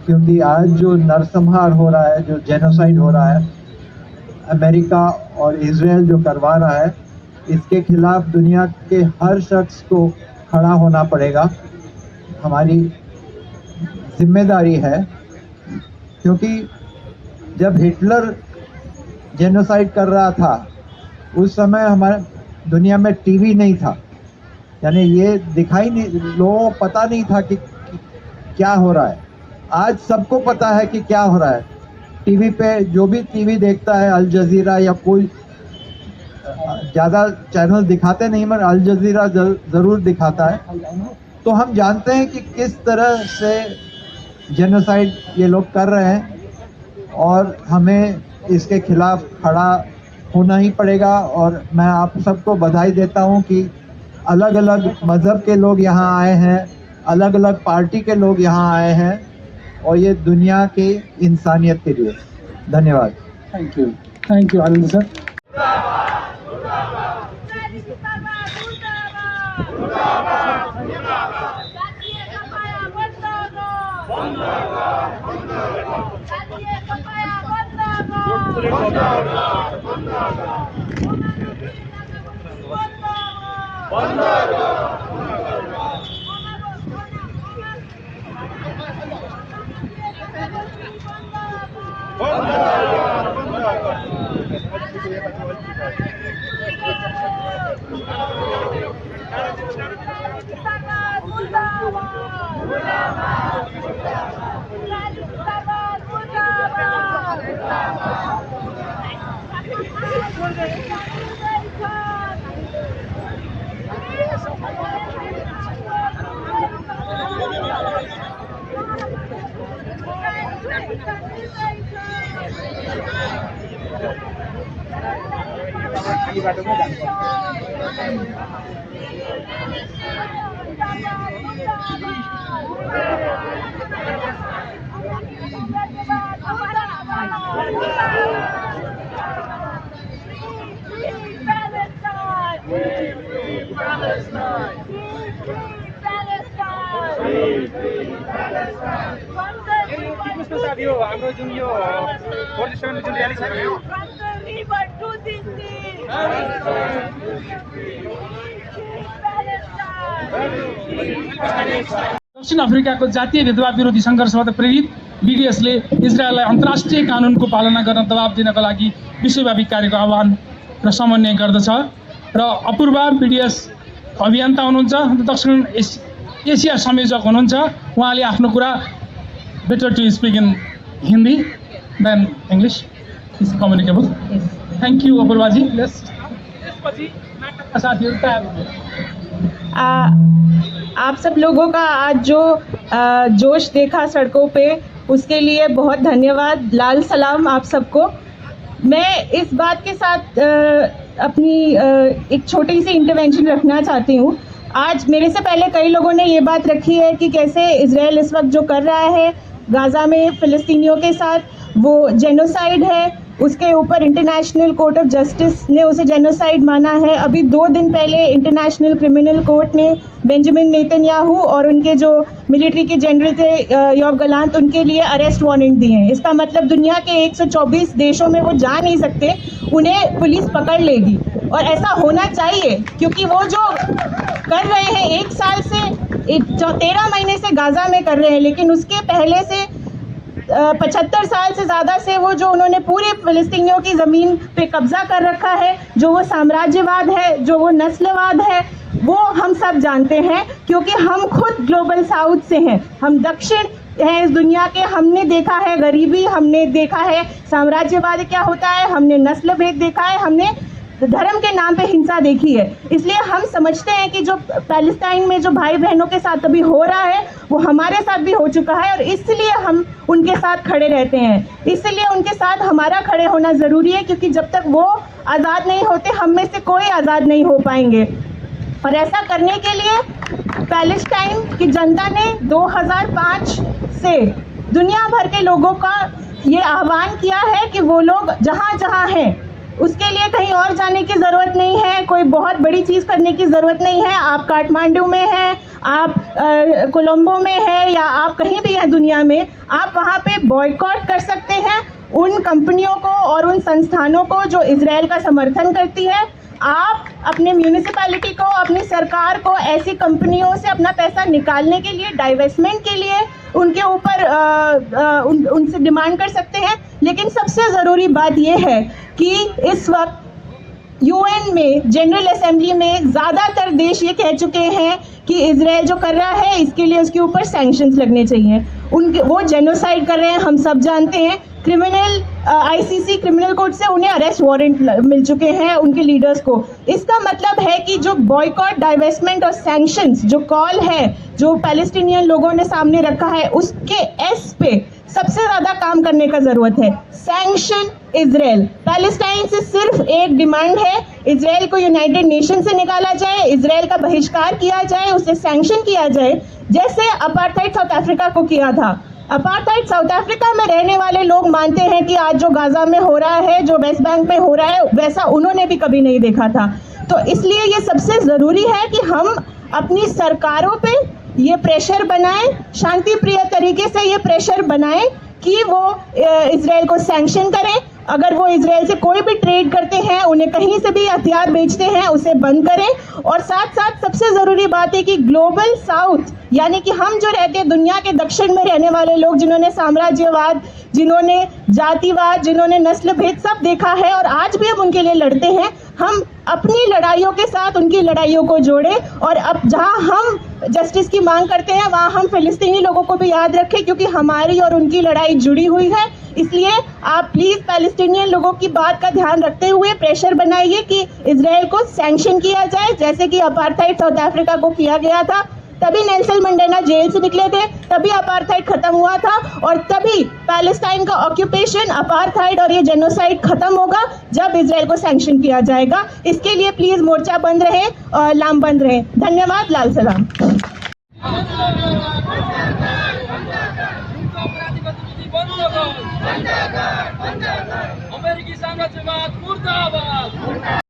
क्योंकि आज जो नरसंहार हो रहा है, जो जेनोसाइड हो रहा है, अमेरिका और इजराइल जो करवा रहा है, इसके खिलाफ दुनिया के हर शख्स को खड़ा होना पड़ेगा। हमारी जिम्मेदारी है, क्योंकि जब हिटलर जेनोसाइड कर रहा था उस समय हमारे दुनिया में टीवी नहीं था, यानी ये दिखाई नहीं, लोगों को पता नहीं था कि क्या हो रहा है। आज सबको पता है कि क्या हो रहा है। टीवी पे जो भी टीवी देखता है, अल जजीरा या कोई ज़्यादा चैनल दिखाते नहीं मगर अल जजीरा ज़रूर दिखाता है, तो हम जानते हैं कि किस तरह से जेनोसाइड ये लोग कर रहे हैं और हमें इसके खिलाफ खड़ा होना ही पड़ेगा। और मैं आप सबको बधाई देता हूं कि अलग अलग मज़हब के लोग यहाँ आए हैं, अलग अलग पार्टी के लोग यहाँ आए हैं, और ये दुनिया की इंसानियत के लिए। धन्यवाद। Thank you Anand sir. हाम्रो जुन यो 47 जुन र्याली छ दक्षिण अफ्रिकाको जातीय भेदभाव विरोधी सङ्घर्षबाट प्रेरित बीडीएसले इजरायललाई अन्तर्राष्ट्रिय कानुनको पालना गर्न दबाब दिनका लागि विश्वव्यापी कार्यको आह्वान र समन्वय गर्दछ। र अपूर्वा बीडीएस अभियन्ता हुनुहुन्छ, दक्षिण एसिया संयोजक हुनुहुन्छ। उहाँले आफ्नो कुरा better to speak in Hindi than English, is communicable. Thank you Apurvaji. त्यसपछि नाटकका साथीहरू आप सब लोगों का आज जो जोश देखा सड़कों पे, उसके लिए बहुत धन्यवाद। लाल सलाम आप सबको। मैं इस बात के साथ अपनी एक छोटी सी इंटरवेंशन रखना चाहती हूँ। आज मेरे से पहले कई लोगों ने ये बात रखी है कि कैसे इजराइल इस वक्त जो कर रहा है गाज़ा में फ़िलिस्तीनियों के साथ, वो जेनोसाइड है। उसके ऊपर इंटरनेशनल कोर्ट ऑफ जस्टिस ने उसे जेनोसाइड माना है। अभी 2 दिन पहले इंटरनेशनल क्रिमिनल कोर्ट ने बेंजामिन नेतन्याहू और उनके जो मिलिट्री के जनरल थे योव गलांत, उनके लिए अरेस्ट वारंट दिए हैं। इसका मतलब दुनिया के 124 देशों में वो जा नहीं सकते, उन्हें पुलिस पकड़ लेगी। और ऐसा होना चाहिए, क्योंकि वो जो कर रहे हैं 1 साल से 13 महीने से गाज़ा में कर रहे हैं, लेकिन उसके पहले से 75 साल से ज़्यादा से वो जो उन्होंने पूरे फ़िलिस्तीनियों की ज़मीन पे कब्ज़ा कर रखा है, जो वो साम्राज्यवाद है, जो वो नस्लवाद है, वो हम सब जानते हैं। क्योंकि हम खुद ग्लोबल साउथ से हैं, हम दक्षिण हैं इस दुनिया के। हमने देखा है गरीबी, हमने देखा है साम्राज्यवाद क्या होता है, हमने नस्ल भेद देखा है, हमने धर्म के नाम पे हिंसा देखी है। इसलिए हम समझते हैं कि जो पैलेस्टाइन में जो भाई बहनों के साथ अभी हो रहा है वो हमारे साथ भी हो चुका है, और इसलिए हम उनके साथ खड़े रहते हैं। इसलिए उनके साथ हमारा खड़े होना ज़रूरी है, क्योंकि जब तक वो आज़ाद नहीं होते, हम में से कोई आज़ाद नहीं हो पाएंगे। और ऐसा करने के लिए पैलेस्टाइन की जनता ने 2005 से दुनिया भर के लोगों का ये आह्वान किया है कि वो लोग जहाँ जहाँ हैं उसके लिए कहीं और जाने की ज़रूरत नहीं है, कोई बहुत बड़ी चीज़ करने की ज़रूरत नहीं है। आप काठमांडू में हैं, आप कोलंबो में हैं या आप कहीं भी हैं दुनिया में, आप वहाँ पे बॉयकॉट कर सकते हैं उन कंपनियों को और उन संस्थानों को जो इजराइल का समर्थन करती है। आप अपने म्यूनिसिपैलिटी को, अपनी सरकार को ऐसी कंपनियों से अपना पैसा निकालने के लिए, डाइवेस्टमेंट के लिए उनके ऊपर उनसे डिमांड कर सकते हैं। लेकिन सबसे ज़रूरी बात यह है कि इस वक्त यूएन में, जनरल असेंबली में ज़्यादातर देश ये कह चुके हैं कि इजराइल जो कर रहा है इसके लिए उसके ऊपर सैंक्शंस लगने चाहिए। वो जेनोसाइड कर रहे हैं, हम सब जानते हैं। क्रिमिनल आईसीसी क्रिमिनल कोर्ट से उन्हें अरेस्ट वारंट मिल चुके हैं उनके लीडर्स को। इसका मतलब है कि जो बॉयकॉट, डाइवेस्टमेंट और सैंक्शंस जो कॉल है जो पैलेस्टीनियन लोगों ने सामने रखा है, उसके एस पे सबसे ज़्यादा काम करने का ज़रूरत है। Sanction Israel. पैलेस्टाइन से सिर्फ एक डिमांड है, इजराइल को यूनाइटेड नेशन से निकाला जाए, इजराइल का बहिष्कार किया जाए, उसे सैंक्शन किया जाए, जैसे अपार्थाइड साउथ अफ्रीका को किया था। अपार्थाइड साउथ अफ्रीका में रहने वाले लोग मानते हैं कि आज जो गाजा में हो रहा है, जो वेस्ट बैंक में हो रहा है, वैसा उन्होंने भी कभी नहीं देखा था। तो इसलिए ये सबसे ज़रूरी है कि हम अपनी सरकारों पे ये प्रेशर बनाएं, शांति प्रिय तरीके से ये प्रेशर बनाएं कि वो इजराइल को सैंक्शन करें। अगर वो इजराइल से कोई भी ट्रेड करते हैं, उन्हें कहीं से भी हथियार बेचते हैं, उसे बंद करें। और साथ साथ सबसे ज़रूरी बात है कि ग्लोबल साउथ, यानी कि हम जो रहते हैं दुनिया के दक्षिण में रहने वाले लोग, जिन्होंने साम्राज्यवाद, जिन्होंने जातिवाद, जिन्होंने नस्ल भेद सब देखा है और आज भी हम उनके लिए लड़ते हैं, हम अपनी लड़ाइयों के साथ उनकी लड़ाइयों को जोड़ें। और अब जहां हम जस्टिस की मांग करते हैं वहां हम फिलिस्तीनी लोगों को भी याद रखें, क्योंकि हमारी और उनकी लड़ाई जुड़ी हुई है। इसलिए आप प्लीज़ पैलेस्टीनियन लोगों की बात का ध्यान रखते हुए प्रेशर बनाइए कि इजराइल को सैंक्शन किया जाए, जैसे कि अपार्थाइड साउथ अफ्रीका को किया गया था। तभी नेल्सन मंडेला जेल से निकले थे, तभी अपार्थाइड खत्म हुआ था और तभी पैलेस्टाइन का ऑक्यूपेशन, अपार्थाइड और ये जेनोसाइड खत्म होगा जब इजराइल को सैंक्शन किया जाएगा। इसके लिए प्लीज मोर्चा बंद रहे और लामबंद रहे। धन्यवाद। लाल सलाम। अमेरिकी साम्राज्यवाद मुर्दाबाद।